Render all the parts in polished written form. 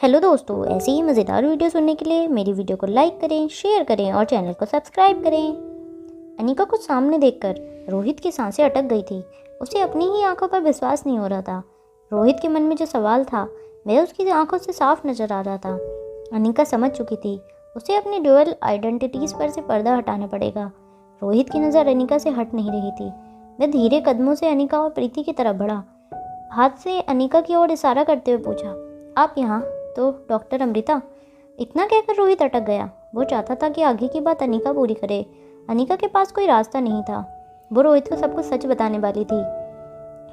Hello दोस्तों, ऐसे ही मज़ेदार वीडियो सुनने के लिए मेरी वीडियो को लाइक करें, शेयर करें और चैनल को सब्सक्राइब करें। अनिका को सामने देखकर रोहित की सांसें अटक गई थी। उसे अपनी ही आंखों पर विश्वास नहीं हो रहा था। रोहित के मन में जो सवाल था वह उसकी आंखों से साफ नजर आ रहा था। अनिका समझ चुकी थी उसे अपनी ड्यूअल आइडेंटिटीज़ पर से पर्दा हटाना पड़ेगा। रोहित की नज़र अनिका से हट नहीं रही थी। वह धीरे कदमों से अनिका और प्रीति की तरफ बढ़ा। हाथ से अनिका की ओर इशारा करते हुए पूछा, आप यहाँ? तो डॉक्टर अमृता। इतना कहकर रोहित अटक गया। वो चाहता था कि आगे की बात अनिका पूरी करे। अनिका के पास कोई रास्ता नहीं था। वो रोहित को सब कुछ सच बताने वाली थी।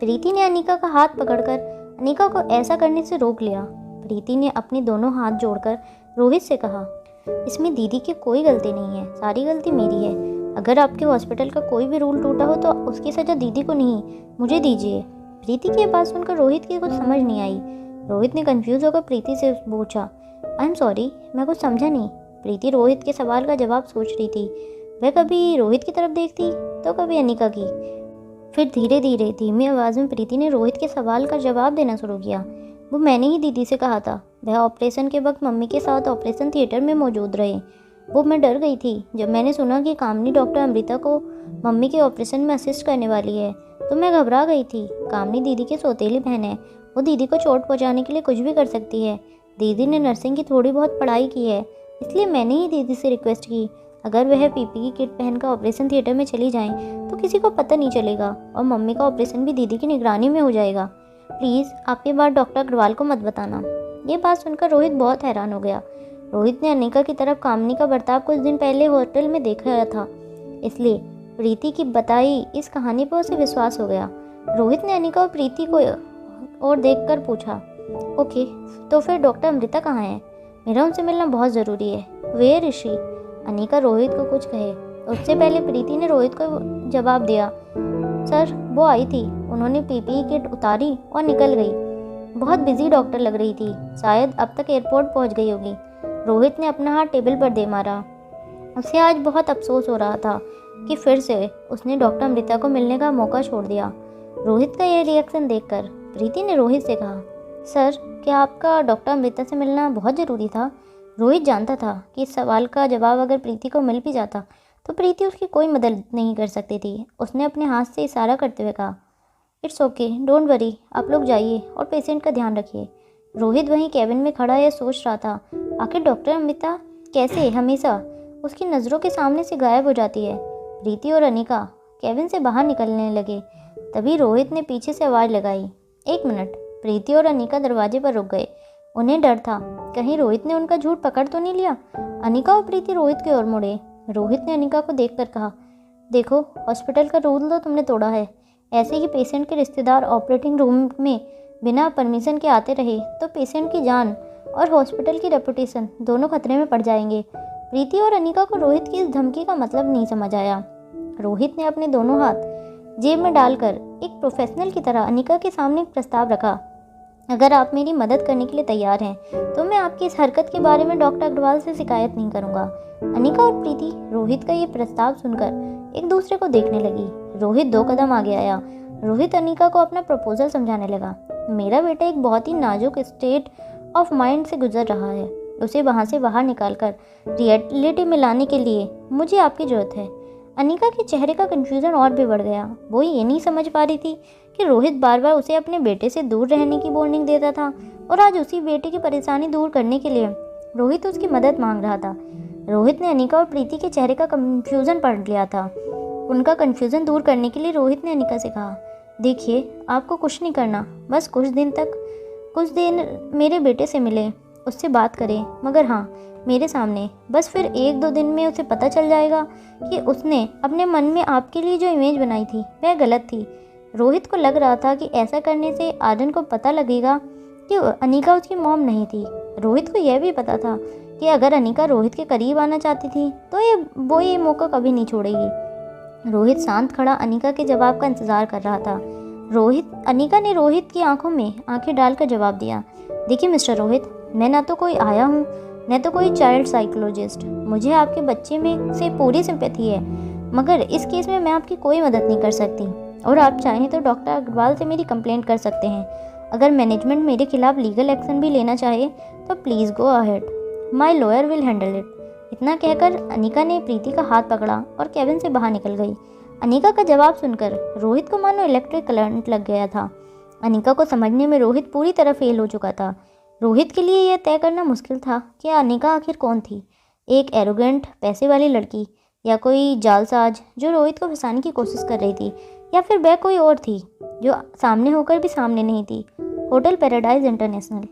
प्रीति ने अनिका का हाथ पकड़कर अनिका को ऐसा करने से रोक लिया। प्रीति ने अपने दोनों हाथ जोड़कर रोहित से कहा, इसमें दीदी की कोई गलती नहीं है, सारी गलती मेरी है। अगर आपके हॉस्पिटल का कोई भी रूल टूटा हो तो उसकी सजा दीदी को नहीं, मुझे दीजिए। प्रीति की बात सुनकर रोहित की कुछ समझ नहीं आई। रोहित ने कंफ्यूज होकर प्रीति से पूछा, आई एम सॉरी, मैं कुछ समझा नहीं। प्रीति रोहित के सवाल का जवाब सोच रही थी। वह कभी रोहित की तरफ देखती तो कभी अनिका की। फिर धीरे धीरे धीमी आवाज़ में प्रीति ने रोहित के सवाल का जवाब देना शुरू किया। वो मैंने ही दीदी से कहा था। वह ऑपरेशन के वक्त मम्मी के साथ ऑपरेशन थिएटर में मौजूद रहे। वो मैं डर गई थी जब मैंने सुना कि कामनी डॉक्टर अमृता को मम्मी के ऑपरेशन में असिस्ट करने वाली है, तो मैं घबरा गई थी। कामनी दीदी की सौतेली बहन है। वो दीदी को चोट पहुंचाने के लिए कुछ भी कर सकती है। दीदी ने नर्सिंग की थोड़ी बहुत पढ़ाई की है, इसलिए मैंने ही दीदी से रिक्वेस्ट की, अगर वह पीपीई किट पहनकर ऑपरेशन थिएटर में चली जाएं तो किसी को पता नहीं चलेगा और मम्मी का ऑपरेशन भी दीदी की निगरानी में हो जाएगा। प्लीज़ आप ये बात डॉक्टर अग्रवाल को मत बताना। ये बात सुनकर रोहित बहुत हैरान हो गया। रोहित ने अनिका की तरफ कामनी का बर्ताव कुछ दिन पहले होटल में देखा था, इसलिए प्रीति की बताई इस कहानी पर उसे विश्वास हो गया। रोहित ने अनिका और प्रीति को और देखकर पूछा, ओके, तो फिर डॉक्टर अमृता कहाँ है? मेरा उनसे मिलना बहुत ज़रूरी है। Where is she? Anika Rohit को कुछ कहे उससे पहले प्रीति ने रोहित को जवाब दिया, सर वो आई थी, उन्होंने पीपीई किट उतारी और निकल गई। बहुत बिजी डॉक्टर लग रही थी, शायद अब तक एयरपोर्ट पहुंच गई होगी। रोहित ने अपना हाथ टेबल पर दे मारा। उसे आज बहुत अफसोस हो रहा था कि फिर से उसने डॉक्टर अमृता को मिलने का मौका छोड़ दिया। रोहित का यह रिएक्शन देखकर प्रीति ने रोहित से कहा, सर क्या आपका डॉक्टर अमृता से मिलना बहुत ज़रूरी था? रोहित जानता था कि इस सवाल का जवाब अगर प्रीति को मिल भी जाता तो प्रीति उसकी कोई मदद नहीं कर सकती थी। उसने अपने हाथ से इशारा करते हुए कहा, इट्स ओके, डोंट वरी, आप लोग जाइए और पेशेंट का ध्यान रखिए। रोहित वहीं कैबिन में खड़ा यह सोच रहा था, आखिर डॉक्टर अमृता कैसे हमेशा उसकी नज़रों के सामने से गायब हो जाती है। प्रीति और अनिका कैबिन से बाहर निकलने लगे। तभी रोहित ने पीछे से आवाज़ लगाई, एक मिनट। प्रीति और अनिका दरवाजे पर रुक गए। उन्हें डर था कहीं रोहित ने उनका झूठ पकड़ तो नहीं लिया। अनिका और प्रीति रोहित की ओर मुड़े। रोहित ने अनिका को देखकर कहा, देखो हॉस्पिटल का रूल तो तुमने तोड़ा है। ऐसे ही पेशेंट के रिश्तेदार ऑपरेटिंग रूम में बिना परमिशन के आते रहे तो पेशेंट की जान और हॉस्पिटल की रेपुटेशन दोनों खतरे में पड़ जाएंगे। प्रीति और अनिका को रोहित की इस धमकी का मतलब नहीं समझ आया। रोहित ने अपने दोनों हाथ जेब में डालकर एक प्रोफेशनल की तरह अनिका के सामने एक प्रस्ताव रखा, अगर आप मेरी मदद करने के लिए तैयार हैं तो मैं आपकी इस हरकत के बारे में डॉक्टर अग्रवाल से शिकायत नहीं करूंगा। अनिका और प्रीति रोहित का ये प्रस्ताव सुनकर एक दूसरे को देखने लगी। रोहित 2 कदम आगे आया। रोहित अनिका को अपना प्रपोजल समझाने लगा, मेरा बेटा एक बहुत ही नाजुक स्टेट ऑफ माइंड से गुजर रहा है, उसे वहाँ से बाहर निकालकर रियलिटी में लाने के लिए मुझे आपकी ज़रूरत है। अनिका के चेहरे का कन्फ्यूज़न और भी बढ़ गया। वो ये नहीं समझ पा रही थी कि रोहित बार बार उसे अपने बेटे से दूर रहने की वार्निंग देता था और आज उसी बेटे की परेशानी दूर करने के लिए रोहित उसकी मदद मांग रहा था। रोहित ने अनिका और प्रीति के चेहरे का कन्फ्यूज़न पढ़ लिया था। उनका कन्फ्यूज़न दूर करने के लिए रोहित ने अनिका से कहा, देखिए आपको कुछ नहीं करना, बस कुछ दिन मेरे बेटे से मिले, उससे बात करें, मगर हाँ मेरे सामने। बस फिर 1-2 दिन में उसे पता चल जाएगा कि उसने अपने मन में आपके लिए जो इमेज बनाई थी वह गलत थी। रोहित को लग रहा था कि ऐसा करने से आर्यन को पता लगेगा कि अनिका उसकी मॉम नहीं थी। रोहित को यह भी पता था कि अगर अनिका रोहित के करीब आना चाहती थी तो वो ये मौका कभी नहीं छोड़ेगी। रोहित शांत खड़ा अनिका के जवाब का इंतज़ार कर रहा था। अनिका ने रोहित की आंखों में आंखें डालकर जवाब दिया, देखिए मिस्टर रोहित, मैं ना तो कोई आया हूँ न तो कोई चाइल्ड साइकोलॉजिस्ट। मुझे आपके बच्चे में से पूरी सिंपैथी है, मगर इस केस में मैं आपकी कोई मदद नहीं कर सकती और आप चाहें तो डॉक्टर अग्रवाल से मेरी कंप्लेंट कर सकते हैं अगर मैनेजमेंट मेरे खिलाफ लीगल एक्शन भी लेना चाहे तो please go ahead, my lawyer will handle it. इतना कहकर अनिका ने प्रीति का हाथ पकड़ा और कैबिन से बाहर निकल गई। अनिका का जवाब सुनकर रोहित को मानो इलेक्ट्रिक करंट लग गया था। अनिका को समझने में रोहित पूरी तरह फेल हो चुका था। रोहित के लिए यह तय करना मुश्किल था कि अनिका आखिर कौन थी, एक एरोगेंट पैसे वाली लड़की या कोई जालसाज जो रोहित को फंसाने की कोशिश कर रही थी, या फिर वह कोई और थी जो सामने होकर भी सामने नहीं थी। Hotel paradise international.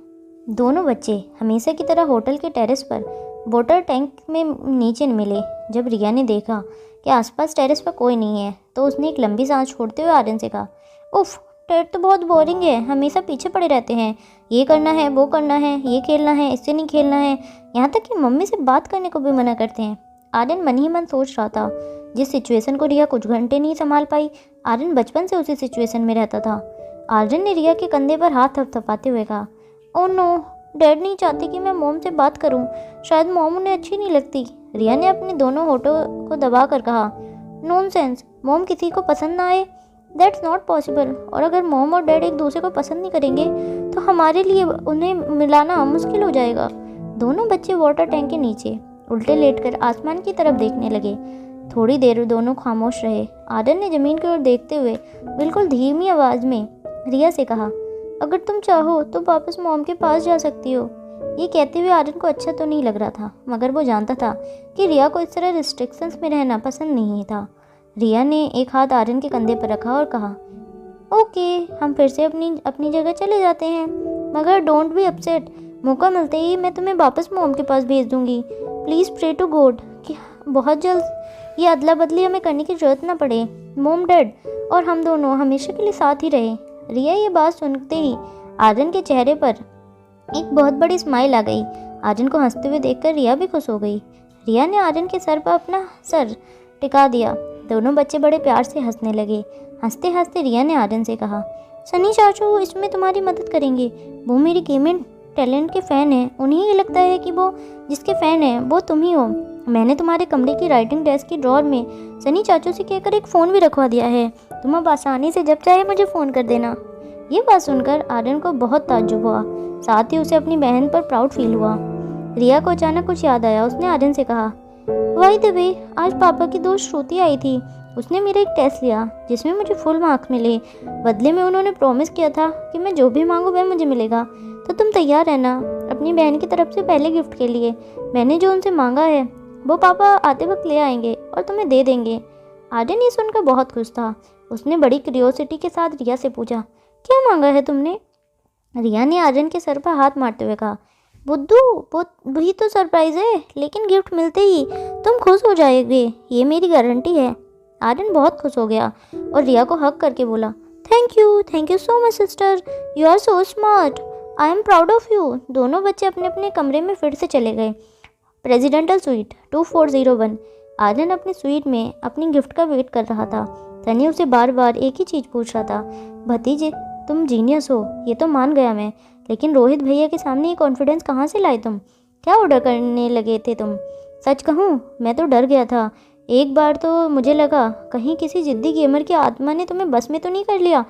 दोनों बच्चे हमेशा की तरह होटल के टेरेस पर वाटर टैंक में नीचे मिले। जब रिया ने देखा कि आसपास टेरेस पर कोई नहीं है तो उसने एक लंबी सांस छोड़ते हुए आर्यन से कहा, उफ, टेट तो बहुत बोरिंग है, हमेशा पीछे पड़े रहते हैं। ये करना है, वो करना है, ये खेलना है, इससे नहीं खेलना है, यहाँ तक कि मम्मी से बात करने को भी मना करते हैं। आर्यन मन ही मन सोच रहा था। जिस सिचुएशन को रिया कुछ घंटे नहीं संभाल पाई, आर्यन बचपन से उसी सिचुएशन में रहता था। आर्यन ने रिया के कंधे पर हाथ थपथपाते हुए कहा, ओ नो, डैड नहीं चाहते कि मैं मॉम से बात करूं, शायद मॉम उन्हें अच्छी नहीं लगती। रिया ने अपने दोनों होठों को दबाकर कहा, नॉनसेंस, मॉम किसी को पसंद ना आए, दैट्स नॉट पॉसिबल। और अगर मॉम और डैड एक दूसरे को पसंद नहीं करेंगे तो हमारे लिए उन्हें मिलाना मुश्किल हो जाएगा। दोनों बच्चे वाटर टैंक के नीचे उल्टे लेटकर आसमान की तरफ देखने लगे। थोड़ी देर दोनों खामोश रहे। आर्यन ने जमीन की ओर देखते हुए बिल्कुल धीमी आवाज़ में रिया से कहा, अगर तुम चाहो तो वापस मॉम के पास जा सकती हो। ये कहते हुए आर्यन को अच्छा तो नहीं लग रहा था, मगर वो जानता था कि रिया को इस तरह रिस्ट्रिक्शंस में रहना पसंद नहीं था। रिया ने एक हाथ आर्यन के कंधे पर रखा और कहा, ओके, हम फिर से अपनी जगह चले जाते हैं, मगर डोंट बी अपसेट, मौका मिलते ही मैं तुम्हें वापस मॉम के पास भेज दूंगी। प्लीज़ प्रे टू गॉड कि बहुत जल्द ये अदला बदली हमें करने की जरूरत ना पड़े। मॉम, डैड और हम दोनों हमेशा के लिए साथ ही रहे। रिया ये बात सुनते ही आर्यन के चेहरे पर एक बहुत बड़ी स्माइल आ गई। आर्यन को हंसते हुए देखकर रिया भी खुश हो गई। रिया ने आर्यन के सर पर अपना सर टिका दिया। दोनों बच्चे बड़े प्यार से हंसने लगे। हंसते हंसते रिया ने आर्यन से कहा, सनी चाचू इसमें तुम्हारी मदद करेंगे, वो मेरी गेमिंग टैलेंट के फ़ैन हैं। उन्हें ये लगता है कि वो जिसके फ़ैन हैं वो तुम ही हो। मैंने तुम्हारे कमरे की राइटिंग डेस्क की ड्रॉर में सनी चाचू से कहकर एक फ़ोन भी रखवा दिया है। तुम अब आसानी से जब चाहे मुझे फ़ोन कर देना। ये बात सुनकर आर्यन को बहुत ताज्जुब हुआ, साथ ही उसे अपनी बहन पर प्राउड फील हुआ। रिया को अचानक कुछ याद आया। उसने आर्यन से कहा, वाई द वे, आज पापा की दोस्त श्रुति आई थी। उसने मेरा एक टेस्ट लिया जिसमें मुझे फुल मार्क्स मिले। बदले में उन्होंने प्रॉमिस किया था कि मैं जो भी मांगूँ वह मुझे मिलेगा, तो तुम तैयार रहना अपनी बहन की तरफ से पहले गिफ्ट के लिए। मैंने जो उनसे मांगा है वो पापा आते वक्त ले आएंगे और तुम्हें दे देंगे। आर्यन ये सुनकर बहुत खुश था। उसने बड़ी क्यूरियोसिटी के साथ रिया से पूछा, क्या मांगा है तुमने? रिया ने आर्यन के सर पर हाथ मारते हुए कहा, बुद्धू, वो भी तो सरप्राइज है, लेकिन गिफ्ट मिलते ही तुम खुश हो जाओगे, ये मेरी गारंटी है। आर्यन बहुत खुश हो गया और रिया को हग करके बोला, thank you so much sister, you are so smart, I am proud of you. दोनों बच्चे अपने अपने कमरे में फिर से चले गए। Presidential sweet 2401। आर्यन अपनी स्वीट में अपनी गिफ्ट का वेट कर रहा था। सनी उसे बार बार एक ही चीज़ पूछ रहा था, भतीजे तुम जीनियस हो, ये तो मान गया मैं, लेकिन रोहित भैया के सामने ये कॉन्फिडेंस कहाँ से लाए तुम? क्या ऑर्डर करने लगे थे तुम? सच कहूँ मैं तो डर गया था। एक बार तो मुझे लगा कहीं किसी जिद्दी गेमर की आत्मा ने तुम्हें बस में तो नहीं कर लिया।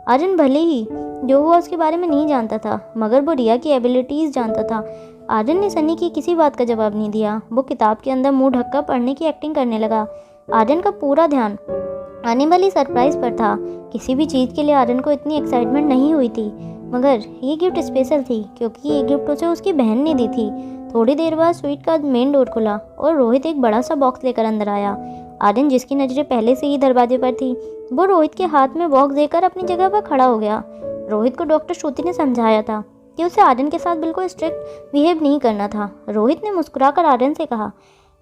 आर्यन भले ही जो हुआ उसके बारे में नहीं जानता था, मगर वो रिया की एबिलिटीज़ जानता था। आर्यन ने सनी की किसी बात का जवाब नहीं दिया। वो किताब के अंदर मुंह ढककर पढ़ने की एक्टिंग करने लगा। आर्यन का पूरा ध्यान आने वाली सरप्राइज पर था। किसी भी चीज़ के लिए आर्यन को इतनी एक्साइटमेंट नहीं हुई थी, मगर ये गिफ्ट स्पेशल थी क्योंकि ये गिफ्ट उसे उसकी बहन ने दी थी। थोड़ी देर बाद स्वीट का मेन डोर खुला और रोहित एक बड़ा सा बॉक्स लेकर अंदर आया। आर्यन, जिसकी नज़रें पहले से ही दरवाजे पर थी, वो रोहित के हाथ में बॉक्स देकर अपनी जगह पर खड़ा हो गया। रोहित को डॉक्टर श्रुति ने समझाया था कि उसे आर्यन के साथ बिल्कुल स्ट्रिक्ट बिहेव नहीं करना था। रोहित ने मुस्कुराकर आर्यन से कहा,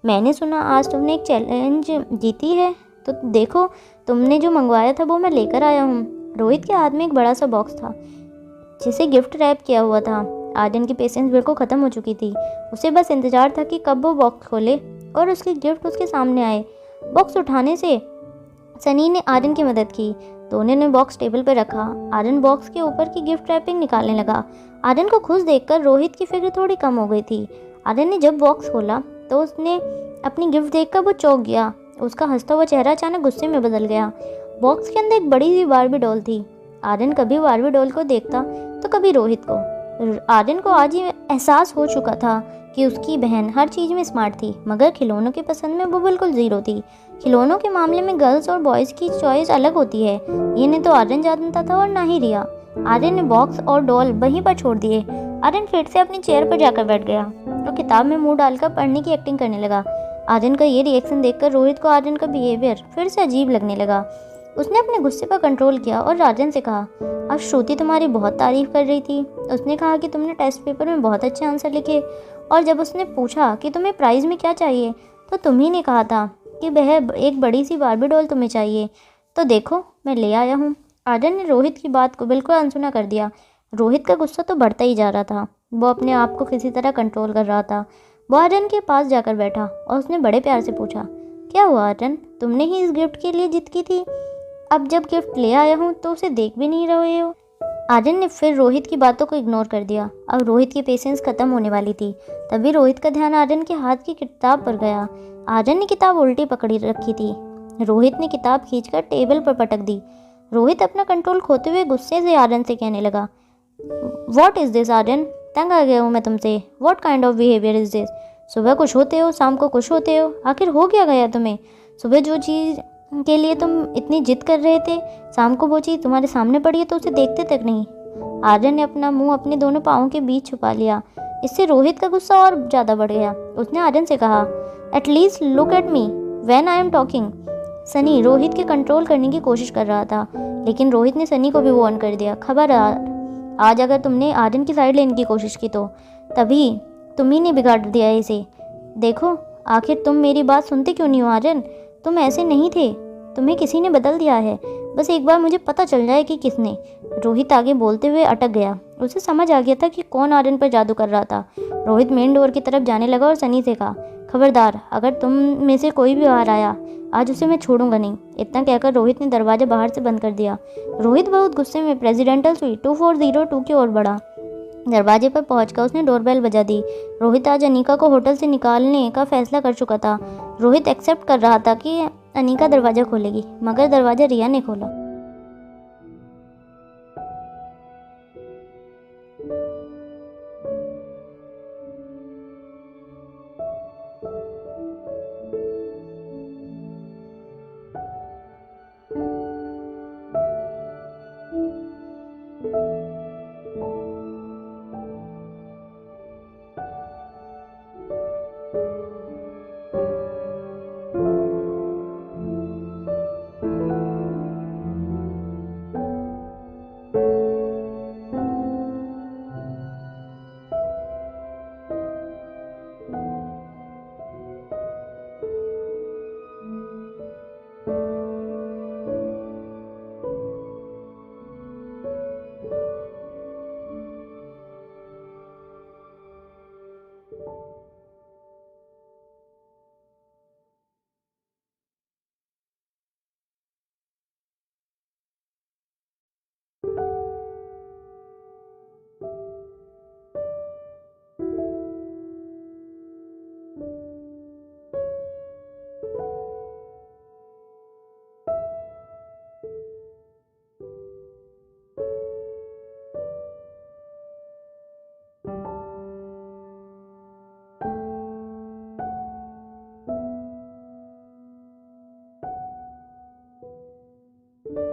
मैंने सुना आज तुमने एक चैलेंज जीती है, तो देखो तुमने जो मंगवाया था वो मैं लेकर आया हूँ। रोहित के हाथ में एक बड़ा सा बॉक्स था जिसे गिफ्ट रैप किया हुआ था। आर्यन की पेशेंस बिल्कुल ख़त्म हो चुकी थी। उसे बस इंतज़ार था कि कब वो बॉक्स खोले और उसकी गिफ्ट उसके सामने आए। बॉक्स उठाने से सनी ने आर्यन की मदद की। दोनों ने बॉक्स टेबल पर रखा। आर्यन बॉक्स के ऊपर की गिफ्ट रैपिंग निकालने लगा। आर्यन को खुश देखकर रोहित की फिक्र थोड़ी कम हो गई थी। आर्यन ने जब बॉक्स खोला तो उसने अपनी गिफ्ट देखकर वो चौंक गया। उसका हंसता हुआ चेहरा अचानक गुस्से में बदल गया। बॉक्स के अंदर एक बड़ी सी बारबी डॉल थी। आर्यन कभी बारबी डॉल को देखता तो कभी रोहित को। आर्यन को आज ही एहसास हो चुका था कि उसकी बहन हर चीज़ में स्मार्ट थी, मगर खिलौनों की पसंद में वो बिल्कुल ज़ीरो थी। खिलौनों के मामले में गर्ल्स और बॉयज़ की चॉइस अलग होती है। ये नहीं तो आर्यन जानता था और ना ही रिया। आर्यन ने बॉक्स और डॉल वहीं पर छोड़ दिए। आर्यन फिर से अपनी चेयर पर जाकर बैठ गया और किताब में मुंह डालकर पढ़ने की एक्टिंग करने लगा। आर्यन का ये रिएक्शन देखकर रोहित को आर्यन का बिहेवियर फिर से अजीब लगने लगा। उसने अपने गुस्से पर कंट्रोल किया और आर्यन से कहा, आज श्रुति तुम्हारी बहुत तारीफ कर रही थी। उसने कहा कि तुमने टेस्ट पेपर में बहुत अच्छे आंसर लिखे, और जब उसने पूछा कि तुम्हें प्राइज़ में क्या चाहिए तो तुम ही ने कहा था कि वह एक बड़ी सी बार्बी डॉल तुम्हें चाहिए। तो देखो मैं ले आया हूँ। आर्यन ने रोहित की बात को बिल्कुल अनसुना कर दिया। रोहित का गुस्सा तो बढ़ता ही जा रहा था। वो अपने आप को किसी तरह कंट्रोल कर रहा था। वो आर्यन के पास जाकर बैठा और उसने बड़े प्यार से पूछा, क्या हुआ आर्यन, तुमने ही इस गिफ्ट के लिए जिद की थी। अब जब गिफ्ट ले आया हूँ तो उसे देख भी नहीं रहे हो। आर्यन ने फिर रोहित की बातों को इग्नोर कर दिया। अब रोहित की पेशेंस खत्म होने वाली थी। तभी रोहित का ध्यान आर्यन के हाथ की किताब पर गया। आर्यन ने किताब उल्टी पकड़ी रखी थी। रोहित ने किताब खींचकर टेबल पर पटक दी। रोहित अपना कंट्रोल खोते हुए गुस्से से आर्यन से कहने लगा, व्हाट इज़ दिस आर्यन, तंग आ गया हूँ मैं तुमसे। What kind of behaviour is this. सुबह खुश होते हो, शाम को खुश होते हो, आखिर हो क्या गया तुम्हें। सुबह जो चीज़ के लिए तुम इतनी जिद कर रहे थे, शाम को वो चीज़ तुम्हारे सामने पड़ी है तो उसे देखते तक नहीं। आर्यन ने अपना मुंह अपने दोनों पाँवों के बीच छुपा लिया। इससे रोहित का गुस्सा और ज़्यादा बढ़ गया। उसने आर्यन से कहा, at least look at me when I am talking. Sunny Rohit के कंट्रोल करने की कोशिश कर रहा था, लेकिन रोहित ने सनी को भी वार्न कर दिया, खबरदार आज अगर तुमने आर्यन की साइड लेने की कोशिश की तो तभी तुम ही ने बिगाड़ दिया इसे। देखो आखिर तुम मेरी बात सुनते क्यों नहीं हो आर्यन, तुम ऐसे नहीं थे, तुम्हें किसी ने बदल दिया है। बस एक बार मुझे पता चल जाए कि किसने। रोहित आगे बोलते हुए अटक गया। उसे समझ आ गया था कि कौन आर्यन पर जादू कर रहा था। रोहित मेन डोर की तरफ जाने लगा और सनी से कहा, खबरदार अगर तुम में से कोई भी बाहर आया आज उसे मैं छोड़ूंगा नहीं। इतना कहकर रोहित ने दरवाजा बाहर से बंद कर दिया। रोहित बहुत गुस्से में प्रेसिडेंटल स्वीट 2402 की ओर बढ़ा। दरवाजे पर पहुंचकर उसने डोरबेल बजा दी। रोहित आज अनीका को होटल से निकालने का फैसला कर चुका था। रोहित एक्सेप्ट कर रहा था कि अनीका दरवाज़ा खोलेगी, मगर दरवाज़ा रिया ने खोला।